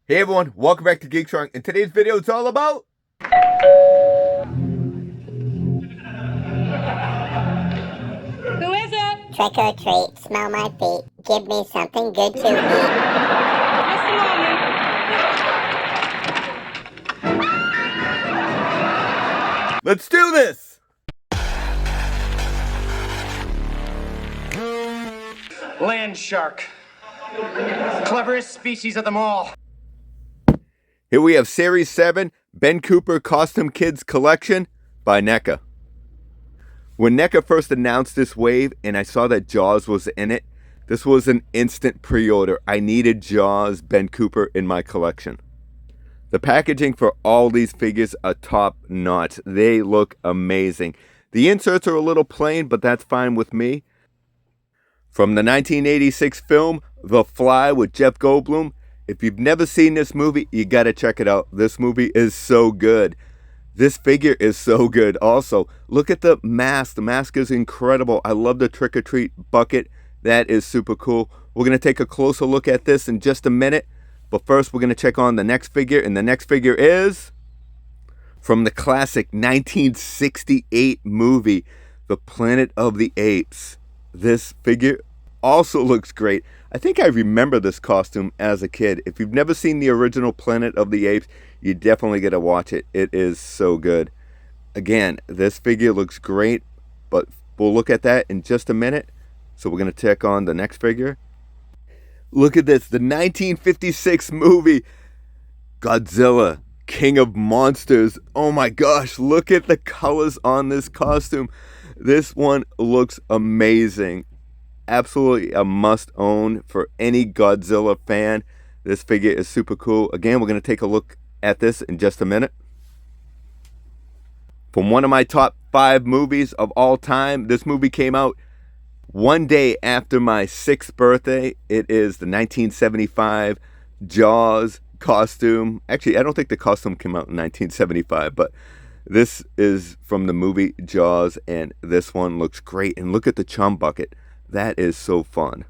Hey everyone, welcome back to Geek Trunk. In today's video, it's all about Who is it? Trick or treat, smell my feet, give me something good to eat. Just a moment. let's do this. Land shark. Cleverest species of them all. Here we have Series 7, Ben Cooper Costume Kids Collection by Neca. When Neca first announced this wave and I saw that Jaws was in it, this was an instant pre-order. I needed Jaws Ben Cooper in my collection. The packaging for all these figures are top notch. They look amazing. The inserts are a little plain, but that's fine with me. From the 1986 film, The Fly with Jeff Goldblum, if you've never seen this movie, you gotta check it out. This movie is so good. This figure is so good also. Look at the mask. The mask is incredible. I love the trick-or-treat bucket. That is super cool. We're gonna take a closer look at this in just a minute. But first, we're gonna check on the next figure. And the next figure is from the classic 1968 movie, The Planet of the Apes. This figure also looks great. I think I remember this costume as a kid. If you've never seen the original Planet of the Apes, you definitely got to watch it. It is so good. Again, this figure looks great, but we'll look at that in just a minute. So we're going to check on the next figure. Look at this, the 1956 movie, Godzilla, King of Monsters. Oh my gosh, look at the colors on this costume. This one looks amazing. Absolutely a must own for any Godzilla fan. This figure is super cool. Again, we're going to take a look at this in just a minute. From one of my top 5 movies of all time, this movie came out one day after my 6th birthday. It is the 1975 Jaws costume. Actually, I don't think the costume came out in 1975, but this is from the movie Jaws, and this one looks great. And look at the chum bucket. That is so fun.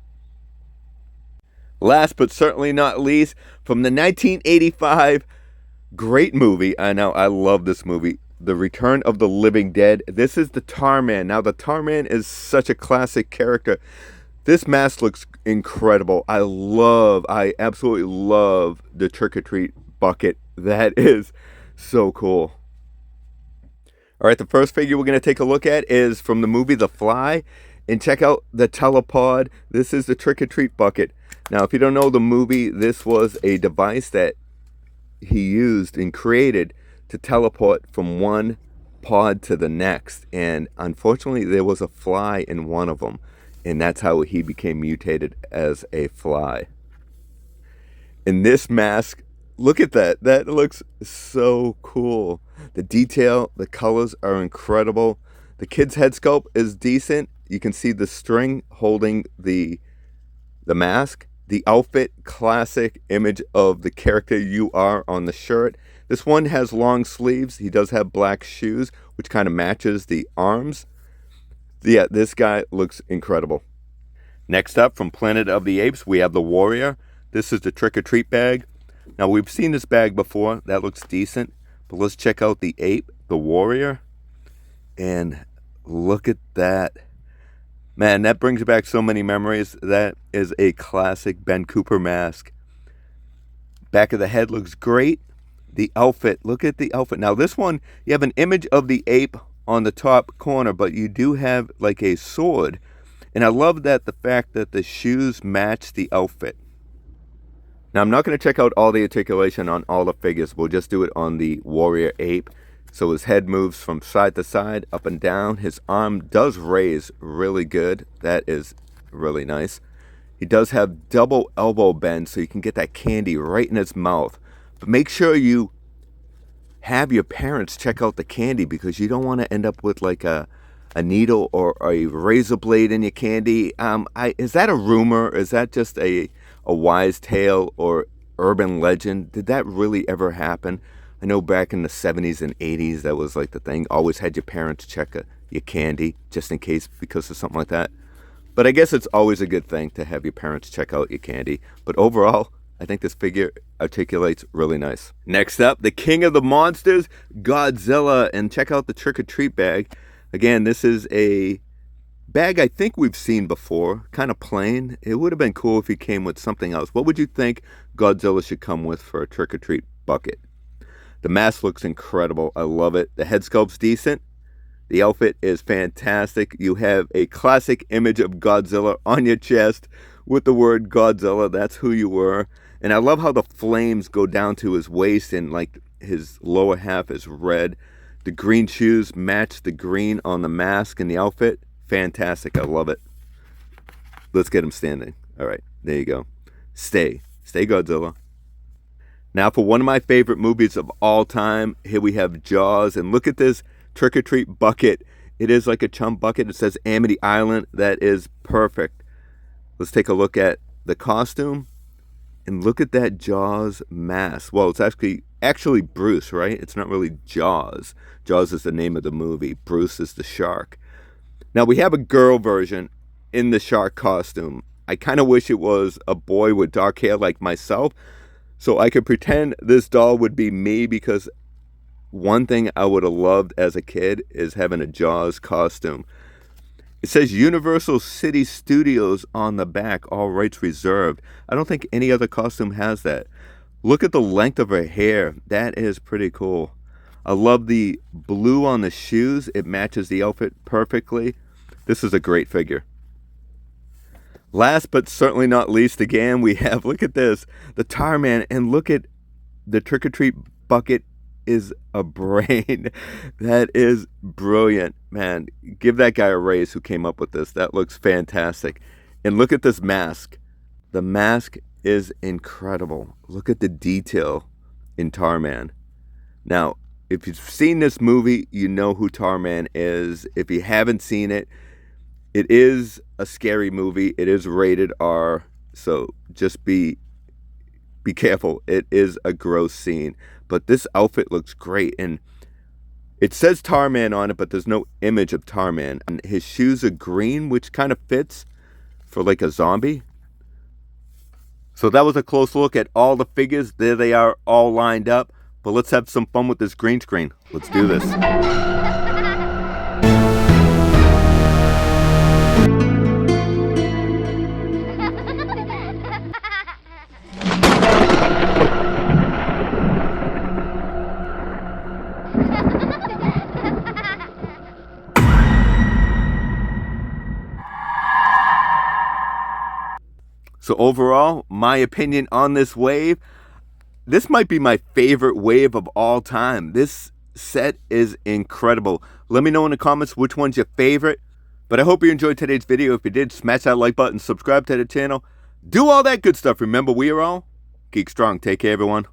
Last but certainly not least, from the 1985 great movie, I know, I love this movie, The Return of the Living Dead. This is the Tarman. Now, the Tarman is such a classic character. This mask looks incredible. I absolutely love the trick-or-treat bucket. That is so cool. All right, the first figure we're going to take a look at is from the movie The Fly. And check out the telepod. This is the trick-or-treat bucket. Now, if you don't know the movie, this was a device that he used and created to teleport from one pod to the next. And unfortunately, there was a fly in one of them. And that's how he became mutated as a fly. And this mask, look at that. That looks so cool. The detail, the colors are incredible. The kid's head sculpt is decent. You can see the string holding the mask. The outfit, classic image of the character you are on the shirt. This one has long sleeves. He does have black shoes, which kind of matches the arms. Yeah, this guy looks incredible. Next up, from Planet of the Apes, we have the Warrior. This is the trick-or-treat bag. Now, we've seen this bag before. That looks decent. But let's check out the ape, the Warrior. And look at that. Man, that brings back so many memories. That is a classic Ben Cooper mask. Back of the head looks great. The outfit, look at the outfit. Now this one, you have an image of the ape on the top corner, but you do have like a sword. And I love that the fact that the shoes match the outfit. Now I'm not going to check out all the articulation on all the figures. We'll just do it on the Warrior ape. So his head moves from side to side, up and down. His arm does raise really good. That is really nice. He does have double elbow bend, so you can get that candy right in his mouth. But make sure you have your parents check out the candy, because you don't want to end up with like a needle or a razor blade in your candy. Is that a rumor? Is that just a wise tale or urban legend? Did that really ever happen? I know back in the 70s and 80s, that was like the thing. Always had your parents check your candy just in case, because of something like that. But I guess it's always a good thing to have your parents check out your candy. But overall, I think this figure articulates really nice. Next up, the king of the monsters, Godzilla. And check out the trick-or-treat bag. Again, this is a bag I think we've seen before, kind of plain. It would have been cool if he came with something else. What would you think Godzilla should come with for a trick-or-treat bucket? The mask looks incredible. I love it. The head sculpt's decent. The outfit is fantastic. You have a classic image of Godzilla on your chest with the word Godzilla. That's who you were. And I love how the flames go down to his waist and like his lower half is red. The green shoes match the green on the mask and the outfit. Fantastic. I love it. Let's get him standing. All right. There you go. Stay Godzilla. Now for one of my favorite movies of all time, here we have Jaws. And look at this trick-or-treat bucket. It is like a chum bucket. It says Amity Island. That is perfect. Let's take a look at the costume. And look at that Jaws mask. Well, it's actually Bruce, right? It's not really Jaws. Jaws is the name of the movie. Bruce is the shark. Now, we have a girl version in the shark costume. I kind of wish it was a boy with dark hair like myself, so I could pretend this doll would be me, because one thing I would have loved as a kid is having a Jaws costume. It says Universal City Studios on the back, all rights reserved. I don't think any other costume has that. Look at the length of her hair. That is pretty cool. I love the blue on the shoes. It matches the outfit perfectly. This is a great figure. Last but certainly not least, again, we have, look at this, the Tarman, and look at the trick-or-treat bucket is a brain. That is brilliant, man. Give that guy a raise who came up with this. That looks fantastic. And look at this mask. The mask is incredible. Look at the detail in Tarman. Now, if you've seen this movie, you know who Tarman is. If you haven't seen it, it is a scary movie. It is rated R, so just be careful. It is a gross scene. But this outfit looks great. And it says Tarman on it, but there's no image of Tarman. And his shoes are green, which kind of fits for like a zombie. So that was a close look at all the figures. There they are, all lined up. But let's have some fun with this green screen. Let's do this. So overall, my opinion on this wave, this might be my favorite wave of all time. This set is incredible. Let me know in the comments which one's your favorite. But I hope you enjoyed today's video. If you did, smash that like button, subscribe to the channel. Do all that good stuff. Remember, we are all Geek Strong. Take care, everyone.